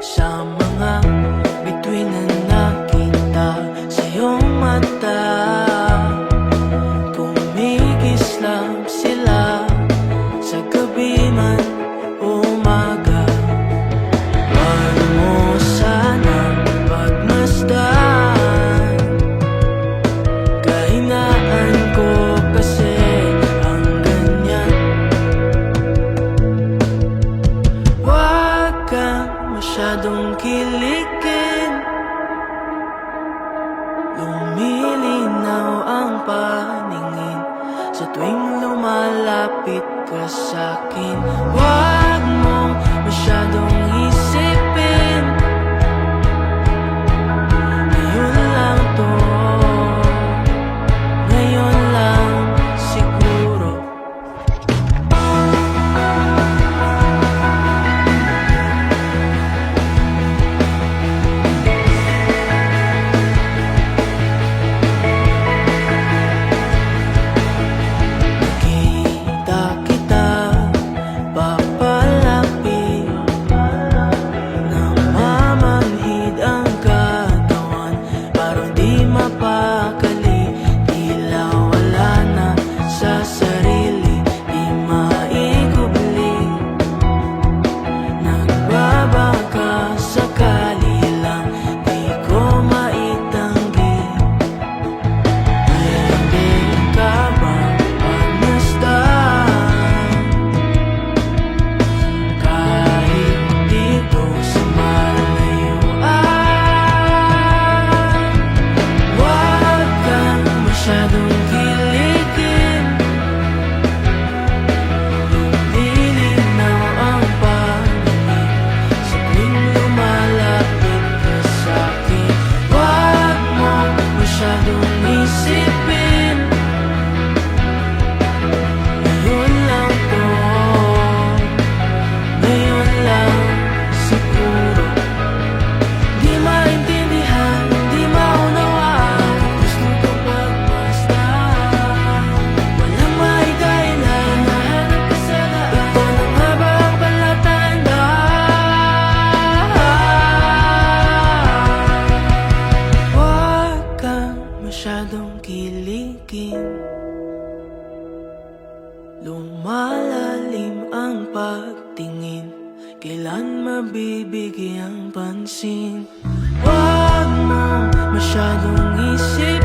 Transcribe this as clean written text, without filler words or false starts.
sa mga bituin na nakita sa iyong mata. Kumikislap sila sa gabi man o umaga. Paano mo sanang pagmasdan? Kahinaan ko kasi ang ganyan. Huwag kang masyadong kiligin. Lumilinaw ang paningin sa tuwing lumalapit ka sa'kin. Huwag mong masyadong isipin. Ngayon lang to, ngayon lang siguro. Nakita kita papalapit, namamanhid ang katawan, parang di mapakali. Tila wala na sa sarili, di maikubli. Nagbabaka sakali lang, di ko maitanggi. Hindi ka ba pagmasdan? Kahit dito sa malayuan, huwag kang masyadong kiligin. Lumilinaw ang paningin sa tuwing lumalapit ka sa'kin. Huwag mong masyadong isipin. Ngayon lang to, ngayon lang siguro. Di maintindihan, di maunawaan, gusto ko pagmasdan. Walang maikailan, nahanap ka sa daan. Ito na nga ba ang palatandaan? Huwag kang masyadong kiligin. Lumalalim ang pagtingin, kailan mabibigyang pansin? Huwag mong masyadong isip.